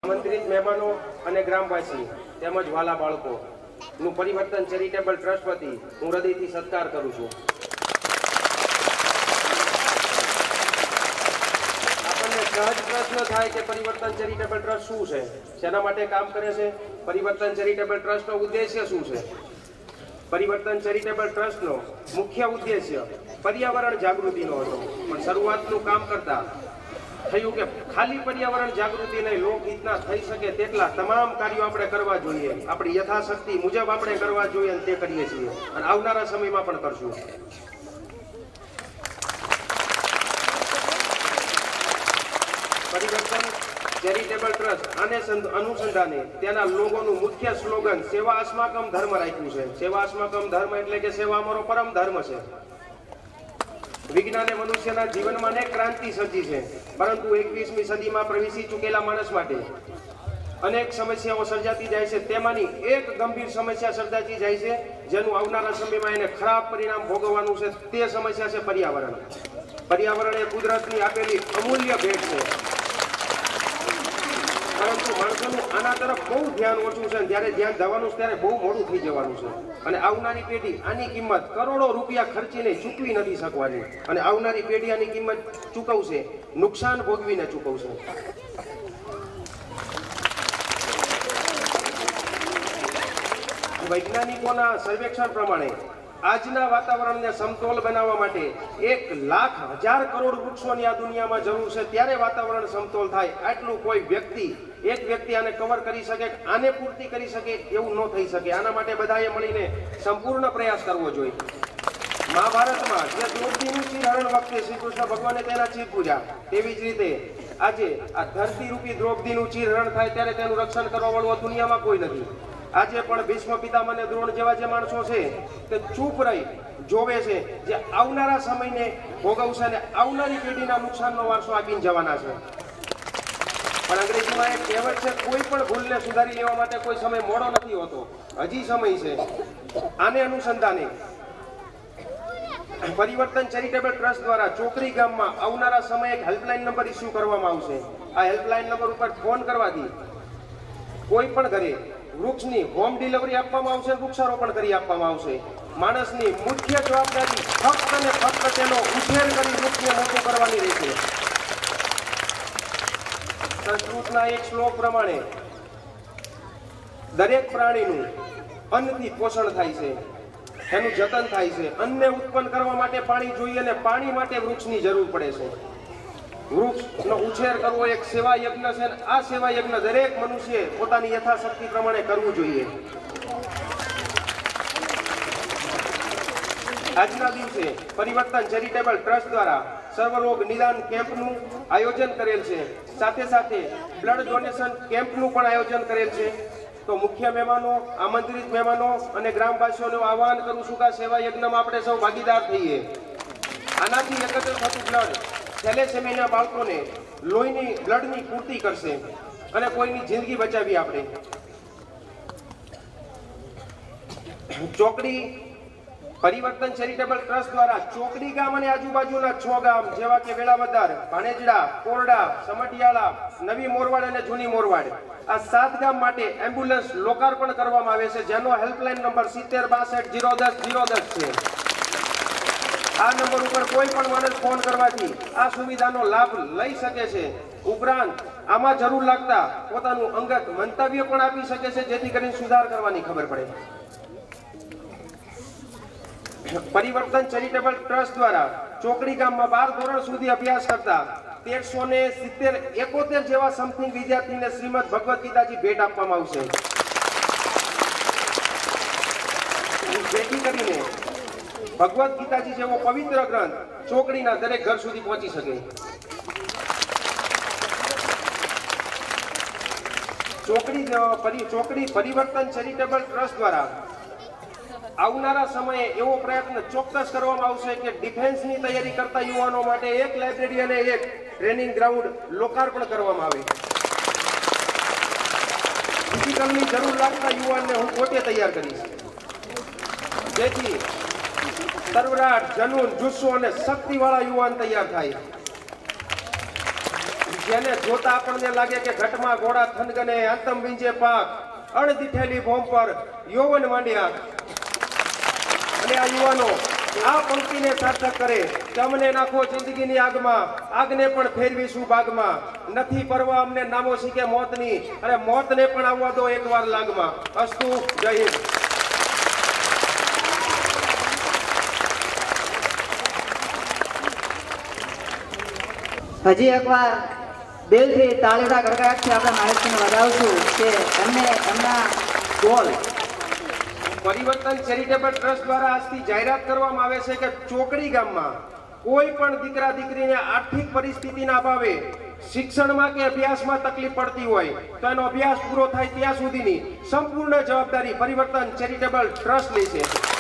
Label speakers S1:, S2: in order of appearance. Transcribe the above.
S1: આમંત્રિત મહેમાનો અને ગ્રામવાસી તેમજ વાલા બાળકોનું પરિવર્તન ચેરિટેબલ ટ્રસ્ટ વતી હું હૃદયથી સત્કાર કરું છું. આપણને સહજ પ્રશ્ન થાય કે પરિવર્તન ચેરિટેબલ ટ્રસ્ટ શું છે, શેના માટે કામ કરે છે, પરિવર્તન ચેરિટેબલ ટ્રસ્ટનો ઉદ્દેશ્ય શું છે. પરિવર્તન ચેરિટેબલ ટ્રસ્ટનો મુખ્ય ઉદ્દેશ્ય પર્યાવરણ જાગૃતિનો હતો, પણ શરૂઆતનું કામ કરતા થયું કે ખાલી પર્યાવરણ જાગૃતિ નહીં, લોકહિતના થઈ શકે તેટલા તમામ કાર્યો આપણે કરવા જોઈએ. આપણી યથાશક્તિ મુજબ આપણે કરવા જોઈએ અને તે કરીએ છીએ અને આવનારા સમયમાં પણ કરશું. પરિવર્તન ચેરિટેબલ ટ્રસ્ટ આને અનુસંધાને તેના લોગોનું મુખ્ય સ્લોગન સેવા અસ્માકમ ધર્મ રાખ્યું છે. સેવા અસ્માકમ ધર્મ એટલે કે સેવા અમારો પરમ ધર્મ છે. વિજ્ઞાને મનુષ્યના જીવનમાં અનેક ક્રાંતિ સર્જી છે, પરંતુ 21મી સદીમાં પ્રવેશી ચૂકેલા માણસ માટે અનેક સમસ્યાઓ સર્જાતી જાય છે. તેમાંની એક ગંભીર સમસ્યા સર્જાતી જાય છે, જેનું આવનારા સમયમાં એને ખરાબ પરિણામ ભોગવવાનું છે. તે સમસ્યા છે પર્યાવરણ. પર્યાવરણ એ કુદરતની આપેલી અમૂલ્ય ભેટ છે, પરંતુ માણસોનું આના તરફ બહુ ધ્યાન ઓછું છે. જ્યારે ધ્યાન જવાનું છે ત્યારે બહુ મોડું થઈ જવાનું છે અને આવનારી પેઢી આની કિંમત કરોડો રૂપિયા ખર્ચીને ચૂકવી નથી શકવાની અને આવનારી પેઢી આની કિંમત ચૂકવશે, નુકસાન ભોગવીને ચૂકવશે. વૈજ્ઞાનિકોના સર્વેક્ષણ પ્રમાણે આજના વાતાવરણને સમતોલ બનાવવા માટે 1,00,000 કરોડ વૃક્ષોની આ દુનિયામાં જરૂર છે, ત્યારે વાતાવરણ સમતોલ થાય. આટલું કોઈ એક વ્યક્તિ આને કવર કરી શકે, આને પૂર્તિ કરી શકે એવું ન થઈ શકે. આના માટે બધાએ મળીને સંપૂર્ણ પ્રયાસ કરવો જોઈએ. મહાભારતમાં જે દ્રૌપદીનું ચિરહરણ વખતે શ્રી કૃષ્ણ ભગવાને તેના ચીર પૂજા, તેવી જ રીતે આજે આ ધરતી રૂપી દ્રૌપદીનું ચિરહરણ થાય ત્યારે તેનું રક્ષણ કરવા વાળું દુનિયામાં કોઈ નથી. આજે પણ ભીષ્મ પિતામહ અને દ્રોણ જેવા જે માણસો છે તે ચૂપ રહી જોવે છે, જે આવનારા સમયને ભોગવશે અને આવનારી પેઢીના નુકસાનનો વારસો આપીને જવાના છે. પણ અંગ્રેજીમાં એક કહેવત છે, કોઈ પણ ભૂલને સુધારી લેવા માટે કોઈ સમય મોડો નથી હોતો, હજી સમય છે. આને અનુસંધાને પરિવર્તન ચેરિટેબલ ટ્રસ્ટ દ્વારા ચોકડી ગામમાં આવનારા સમયે એક હેલ્પલાઇન નંબર ઇસ્યુ કરવામાં આવશે. આ હેલ્પલાઇન નંબર ઉપર ફોન કરવાથી કોઈ પણ ઘરે વૃક્ષની હોમ ડિલિવરી આપવામાં આવશે, વૃક્ષારોપણ કરી આપવામાં આવશે. માણસની મુખ્ય જવાબદારી ફક્ત અને ફક્ત તેનો ઉછેર કરી વૃક્ષને મોટું કરવાની રહેશે. સંસ્કૃતના એક શ્લોક પ્રમાણે દરેક પ્રાણીનું અન્નથી પોષણ થાય છે, તેનું જતન થાય છે. અન્નને ઉત્પન્ન કરવા માટે પાણી જોઈએ અને પાણી માટે વૃક્ષની જરૂર પડે છે. વૃક્ષનો ઉછેર કરવો એક સેવા યજ્ઞ છે. આ સેવા યજ્ઞ દરેક મનુષ્યએ પોતાની યથાશક્તિ પ્રમાણે કરવું જોઈએ. આજના દિવસે પરિવર્તન ચેરિટેબલ ટ્રસ્ટ દ્વારા સર્વરોગ નિદાન કેમ્પનું આયોજન કરેલ છે. સાથે સાથે બ્લડ ડોનેશન કેમ્પનું પણ આયોજન કરેલ છે. તો મુખ્ય મહેમાનો, આમંત્રિત મહેમાનો અને ગ્રામવાસીઓનું આહવાન કરું છું કે સેવા યજ્ઞમાં આપણે સૌ ભાગીદાર થઈએ. આનાથી એકત્ર થતું બ્લડ થેલેસેમિયાના બાળકોને લોહીની બ્લડની પૂર્તિ કરશે અને કોઈની જિંદગી બચાવી આપણે. ચોકડી પરિવર્તન ચેરિટેબલ ટ્રસ્ટ દ્વારા ચોકડી ગામ અને આજુબાજુના 6 ગામ જેવા કે વેળાવદર, ભાણેજડા, કોરડા, સમટિયાળા, નવી મોરવાડ અને જૂની મોરવાડ, આ 7 ગામ માટે એમ્બ્યુલન્સ લોકાર્પણ કરવામાં આવે છે, જેનો હેલ્પલાઇન નંબર 7062 010 છે. આ નંબર ઉપર કોઈ પણ માણસ ફોન કરવાથી આ સુવિધાનો લાભ લઈ શકે છે. ઉપરાંત આમાં જરૂર લાગતા પોતાનું અંગત મંતવ્ય પણ આપી શકે છે, જેથી કરીને સુધાર કરવાની ખબર પડે. પરિવર્તન ચેરિટેબલ ટ્રસ્ટ દ્વારા ચોકડી ગામમાં 12 ધોરણ સુધી અભ્યાસ કરતા 1371 જેવા સમથિંગ વિદ્યાર્થીને શ્રીમદ ભગવદ ગીતાજી ભેટ આપવામાં આવશે, જેથી કરીને ભગવદ ગીતાજી જેવો પવિત્ર ગ્રંથ ચોકડીના દરેક ઘર સુધી પહોંચી શકે. ચોકડી પરિવર્તન ચેરિટેબલ ટ્રસ્ટ દ્વારા આવનારા સમયે એવો પ્રયત્ન ચોક્કસ કરવામાં આવશે કે ડિફેન્સની તૈયારી કરતા યુવાનો માટે એક લાઇબ્રેરી અને એક ટ્રેનિંગ ગ્રાઉન્ડ લોકાર્પણ કરવામાં આવે. ફિઝિકલની જરૂર લાગતા યુવાનને હું પોતે તૈયાર કરીશ, જેથી સર્વરાટ, જનૂન, જુસ્સો અને શક્તિવાળા યુવાન તૈયાર થાય. જેને જોતા આપણને લાગે કે ઘટમાં ઘોડા થનગને આતમ વિંજે પાક અણદીઠેલી ભોમ પર યૌવન માંડ્યા અને આ યુવાનો આ પંક્તિને સાર્થક કરે કે અમને નાખો જિંદગીની આગમાં આગને પણ ફેરવીશું બાગમાં નથી પરવા અમને નામો શીખે મોતની અને મોતને પણ આવવા દો એકવાર લાગમાં અસ્તુ જય હિન્દ
S2: હજી એકવાર દિલથી તાળીના ગડગડાટથી આપણે મહેશને વધાવશું કે એમને એમના ગોલ
S1: પરિવર્તન ચેરિટેબલ ટ્રસ્ટ દ્વારા આજથી જાહેરાત કરવામાં આવે છે કે ચોકડી ગામમાં કોઈ પણ દીકરા દીકરીને આર્થિક પરિસ્થિતિના અભાવે શિક્ષણમાં કે અભ્યાસમાં તકલીફ પડતી હોય તો એનો અભ્યાસ પૂરો થાય ત્યાં સુધીની સંપૂર્ણ જવાબદારી પરિવર્તન ચેરિટેબલ ટ્રસ્ટ લે છે।